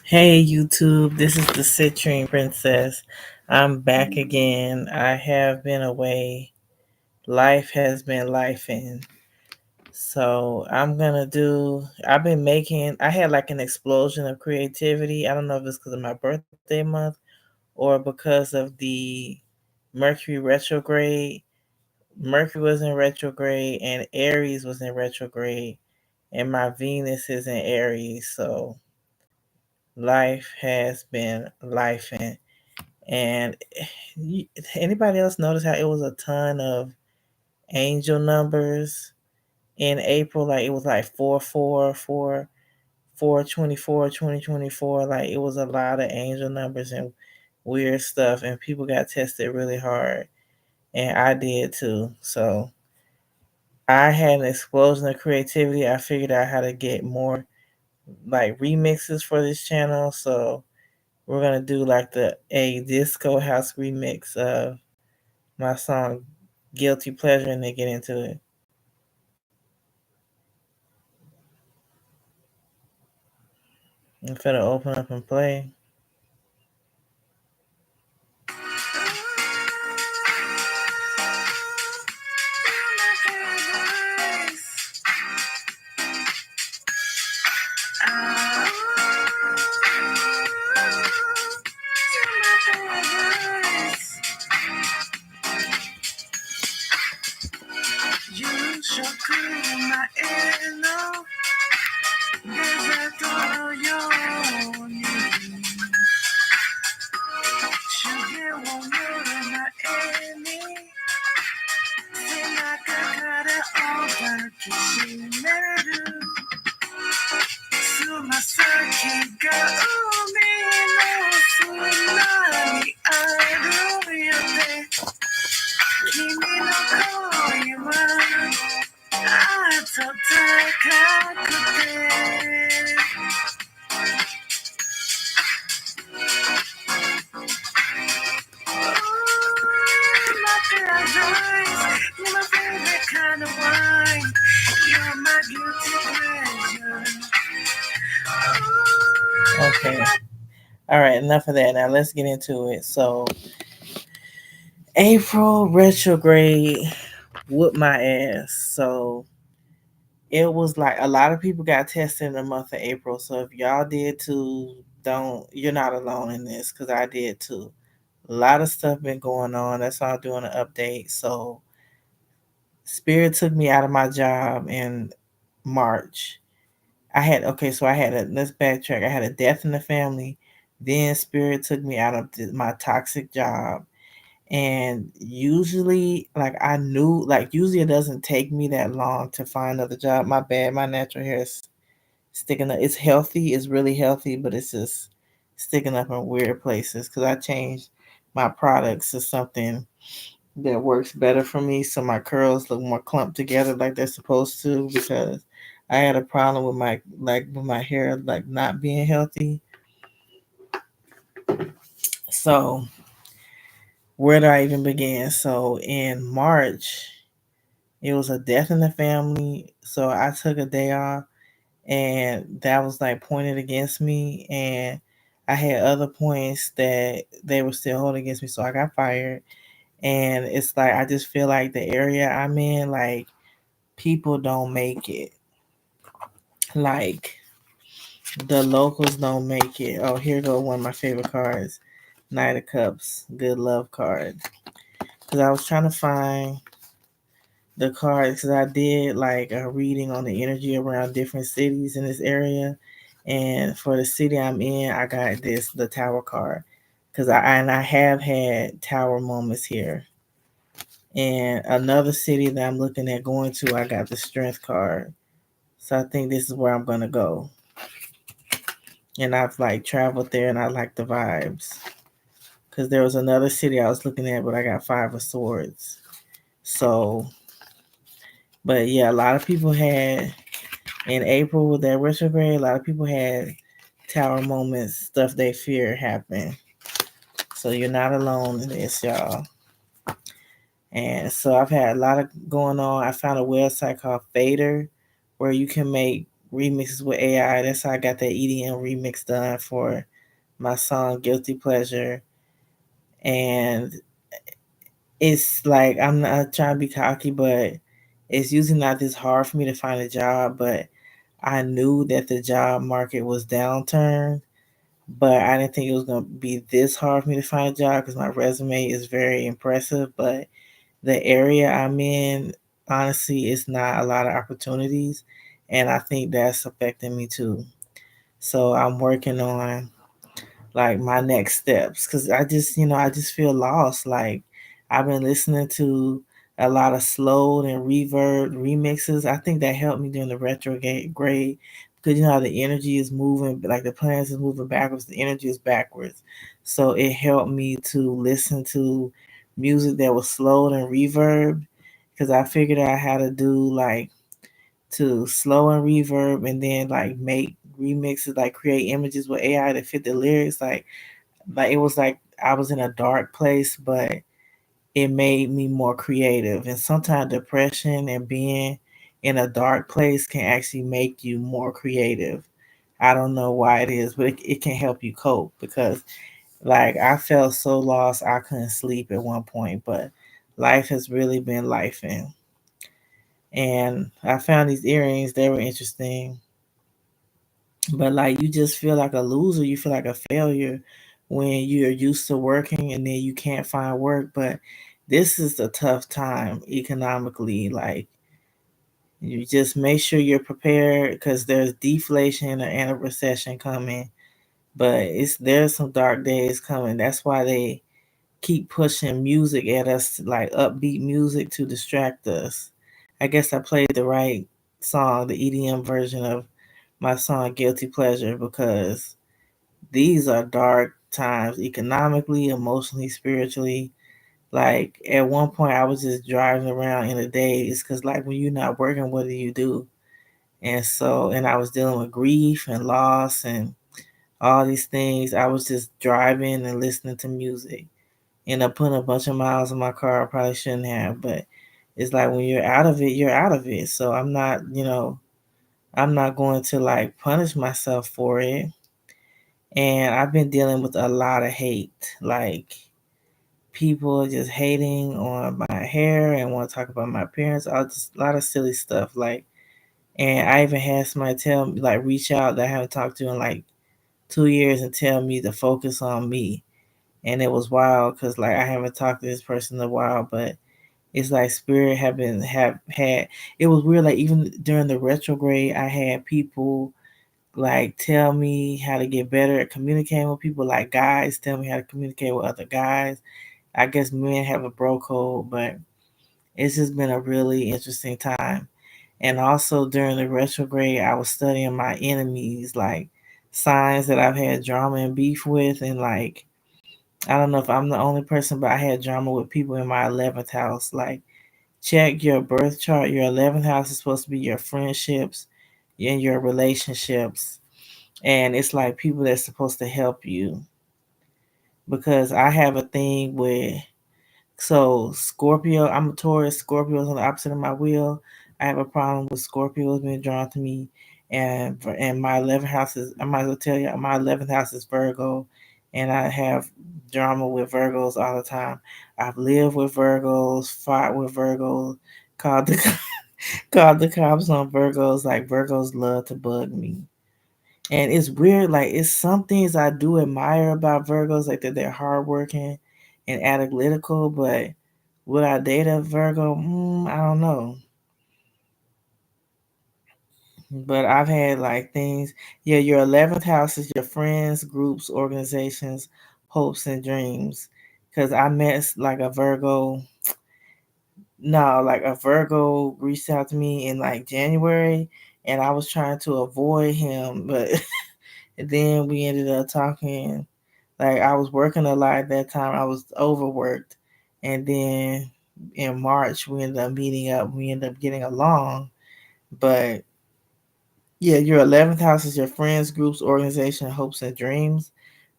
Hey YouTube, this is the Citrine Princess. I'm back again. I have been away. Life has been lifing. So I've been making, I had like an explosion of creativity. I don't know if it's because of my birthday month or because of the Mercury retrograde. Mercury was in retrograde and Aries was in retrograde, and my Venus is in Aries. So life has been lifing. And anybody else notice how it was a ton of angel numbers in April? Like it was like 444, 2024. Like it was a lot of angel numbers and weird stuff, and people got tested really hard, and I did too. So I had an explosion of creativity. I figured out how to get more like remixes for this channel. So we're gonna do like the a disco house remix of my song Guilty Pleasure and then get into it. I'm finna open up and play. Okay. All right, enough of that. Now let's get into it. So, April retrograde whooped my ass. So, it was like a lot of people got tested in the month of April. So, if y'all did too, you're not alone in this because I did too. A lot of stuff been going on. That's why I'm doing an update. So, Spirit took me out of my job in March. I had let's backtrack. I had a death in the family. Then Spirit took me out of my toxic job. And usually, like I knew, like usually it doesn't take me that long to find another job. My bad, my natural hair is sticking up. It's healthy, it's really healthy, but it's just sticking up in weird places because I changed my products to something that works better for me, so my curls look more clumped together like they're supposed to, because I had a problem with my hair like not being healthy. So where do I even begin? So in March, it was a death in the family, so I took a day off, and that was like pointed against me, and I had other points that they were still holding against me, so I got fired. And it's like I just feel like the area I'm in, like people don't make it. Like the locals don't make it. Oh, here go one of my favorite cards, Knight of Cups, good love card. Because I was trying to find the cards because I did like a reading on the energy around different cities in this area, and for the city I'm in, I got the Tower card because I have had Tower moments here. And another city that I'm looking at going to, I got the Strength card. So I think this is where I'm gonna go. And I've like traveled there and I like the vibes. Cause there was another city I was looking at, but I got Five of Swords. So, but yeah, a lot of people had in April with that retrograde. A lot of people had tower moments, stuff they fear happen. So you're not alone in this, y'all. And so I've had a lot of going on. I found a website called Fader where you can make remixes with AI. That's how I got that EDM remix done for my song Guilty Pleasure. And it's like I'm not trying to be cocky, but it's usually not this hard for me to find a job. But I knew that the job market was downturned, but I didn't think it was gonna be this hard for me to find a job because my resume is very impressive. But the area I'm in, honestly, it's not a lot of opportunities, and I think that's affecting me too. So I'm working on like my next steps because I just feel lost. Like I've been listening to a lot of slowed and reverb remixes. I think that helped me during the retrograde grade because you know how the energy is moving, like the planets is moving backwards, the energy is backwards. So it helped me to listen to music that was slowed and reverb because I figured out how to do like to slow and reverb and then like make remixes, like create images with AI to fit the lyrics. Like it was like I was in a dark place, but it made me more creative. And sometimes depression and being in a dark place can actually make you more creative. I don't know why it is, but it can help you cope because like I felt so lost I couldn't sleep at one point, but life has really been life and I found these earrings, they were interesting. But like you just feel like a loser, you feel like a failure when you're used to working and then you can't find work. But this is a tough time economically. Like you just make sure you're prepared because there's deflation and a recession coming. But there's some dark days coming. That's why they keep pushing music at us, like upbeat music to distract us. I guess I played the right song, the EDM version of my song Guilty Pleasure, because these are dark times economically, emotionally, spiritually. Like at one point, I was just driving around in a daze because, like, when you're not working, what do you do? And so, and I was dealing with grief and loss and all these things. I was just driving and listening to music. End up putting a bunch of miles in my car I probably shouldn't have, but it's like when you're out of it, you're out of it. So I'm not going to like punish myself for it. And I've been dealing with a lot of hate, like people just hating on my hair and want to talk about my appearance. All just a lot of silly stuff. Like, and I even had somebody tell me, like, reach out that I haven't talked to in like 2 years and tell me to focus on me. And it was wild because like I haven't talked to this person in a while, but it's like spirit have had. It was weird. Like even during the retrograde, I had people like tell me how to get better at communicating with people, like guys tell me how to communicate with other guys. I guess men have a bro code, but it's just been a really interesting time. And also during the retrograde, I was studying my enemies, like signs that I've had drama and beef with. And like, I don't know if I'm the only person, but I had drama with people in my 11th house. Like, check your birth chart. Your 11th house is supposed to be your friendships and your relationships, and it's like people that's supposed to help you because I have a thing with so Scorpio. I'm a Taurus. Scorpio's on the opposite of my wheel. I have a problem with Scorpios being drawn to me, and my 11th house is. I might as well tell you my 11th house is Virgo, and I have drama with Virgos all the time. I've lived with Virgos, fought with Virgos, called the called the cops on Virgos. Like Virgos love to bug me. And it's weird, like it's some things I do admire about Virgos, like that they're hardworking and analytical, but would I date a Virgo? I don't know. But I've had like things, yeah, your 11th house is your friends, groups, organizations, hopes, and dreams. Because I met like a Virgo, no, like a Virgo reached out to me in like January, and I was trying to avoid him, but then we ended up talking. Like I was working a lot at that time. I was overworked, and then in March we ended up meeting up. We ended up getting along, but yeah, your 11th house is your friends, groups, organization, hopes, and dreams.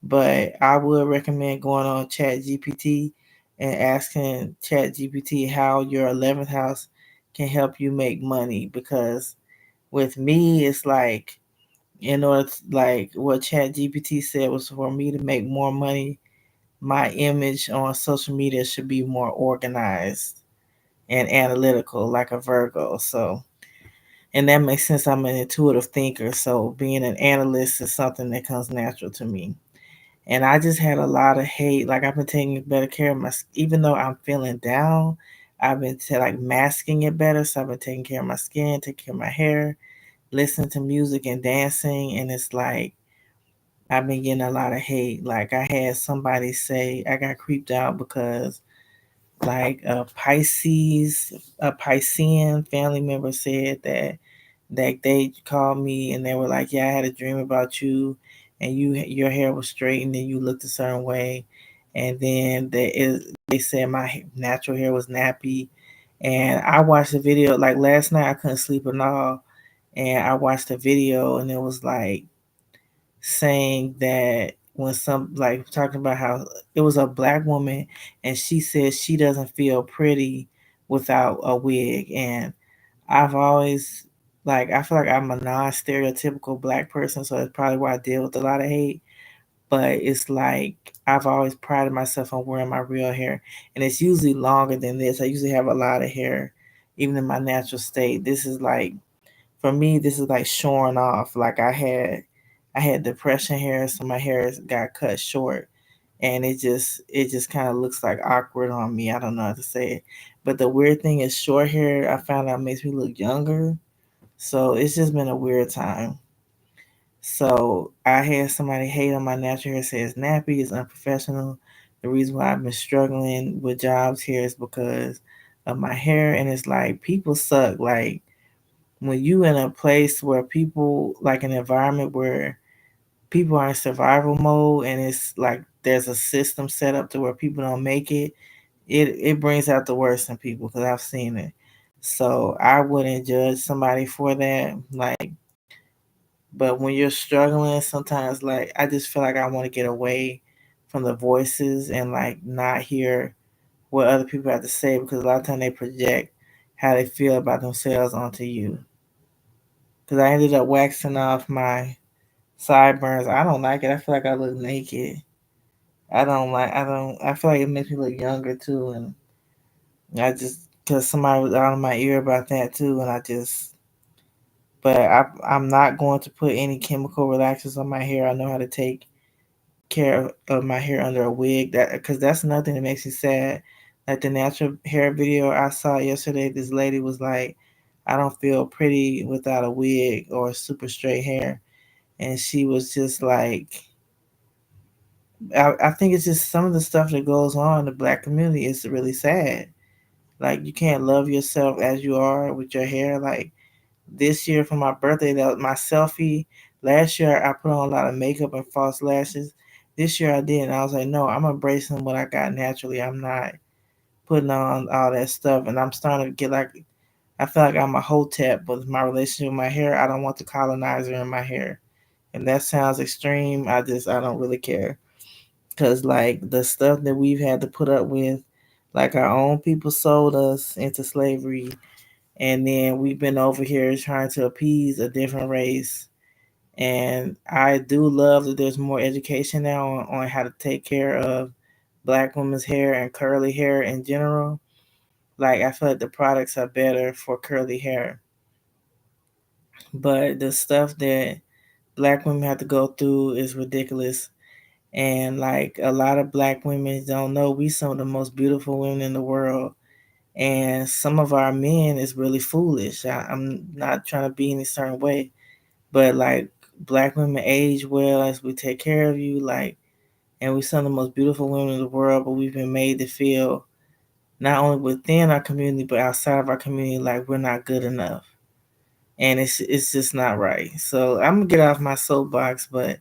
But I would recommend going on Chat GPT and asking Chat GPT how your 11th house can help you make money because with me, it's like, in order to, like what Chat GPT said was for me to make more money, my image on social media should be more organized and analytical, like a Virgo. So, and that makes sense. I'm an intuitive thinker, so being an analyst is something that comes natural to me. And I just had a lot of hate. Like I've been taking better care of my, even though I'm feeling down, I've been like masking it better. So I've been taking care of my skin, taking care of my hair, listening to music and dancing. And it's like I've been getting a lot of hate. Like I had somebody say I got creeped out because like a Piscean family member said that they called me and they were like, "Yeah, I had a dream about you, and your hair was straight, and then you looked a certain way, and then they said my natural hair was nappy." And I watched the video like last night. I couldn't sleep at all, and I watched the video, and it was like saying that when some like talking about how it was a black woman and she said she doesn't feel pretty without a wig. And I've always like I feel like I'm a non-stereotypical black person, so that's probably why I deal with a lot of hate. But it's like I've always prided myself on wearing my real hair, and it's usually longer than this. I usually have a lot of hair, even in my natural state. This is like for me, this is like showing off. Like I had depression hair, so my hair got cut short, and it just kind of looks like awkward on me. I don't know how to say it, but the weird thing is short hair. I found out makes me look younger, so it's just been a weird time. So I had somebody hate on my natural hair, say it's nappy, it's unprofessional. The reason why I've been struggling with jobs here is because of my hair, and it's like people suck. Like when you in a place where people like an environment where people are in survival mode and it's like there's a system set up to where people don't make it, it brings out the worst in people because I've seen it. So I wouldn't judge somebody for that. Like, but when you're struggling, sometimes like I just feel like I want to get away from the voices and like not hear what other people have to say because a lot of time they project how they feel about themselves onto you. Because I ended up waxing off my sideburns. I don't like it. I feel like I look naked. I feel like it makes me look younger too. And because somebody was out of my ear about that too. But I'm not going to put any chemical relaxers on my hair. I know how to take care of my hair under a wig. Because that's nothing that makes me sad. Like the natural hair video I saw yesterday, this lady was like, I don't feel pretty without a wig or super straight hair. And she was just like, I think it's just some of the stuff that goes on in the black community is really sad. Like you can't love yourself as you are with your hair. Like this year for my birthday, that was my selfie. Last year I put on a lot of makeup and false lashes. This year I didn't. I was like, no, I'm embracing what I got naturally. I'm not putting on all that stuff. And I'm starting to get like, I feel like I'm a hotep with my relationship with my hair. I don't want the colonizer in my hair. And that sounds extreme. I don't really care. Cause like the stuff that we've had to put up with, like our own people sold us into slavery, and then we've been over here trying to appease a different race. And I do love that there's more education now on how to take care of black women's hair and curly hair in general. Like I feel like the products are better for curly hair, but the stuff that black women have to go through is ridiculous. And like a lot of black women don't know, we some of the most beautiful women in the world. And some of our men is really foolish. I'm not trying to be any certain way, but like black women age well as we take care of you, like, and we some of the most beautiful women in the world, but we've been made to feel not only within our community but outside of our community like we're not good enough, and it's just not right. So I'm gonna get off my soapbox, but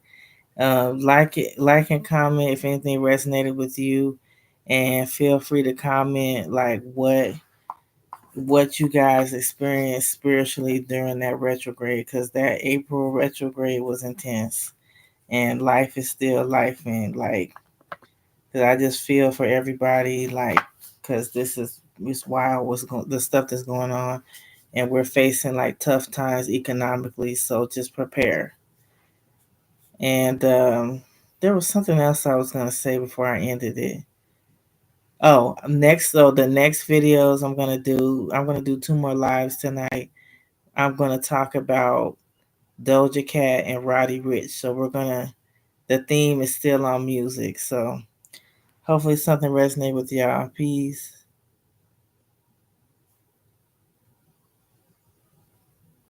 like and comment if anything resonated with you, and feel free to comment like what you guys experienced spiritually during that retrograde, because that April retrograde was intense, and life is still life, and like, cause I just feel for everybody, like, cause this is it's wild the stuff that's going on, and we're facing like tough times economically. So just prepare. And there was something else I was gonna say before I ended it. Oh, next, so the next videos I'm gonna do two more lives tonight. I'm gonna talk about Doja Cat and Roddy Rich. So the theme is still on music. So hopefully something resonate with y'all. Peace.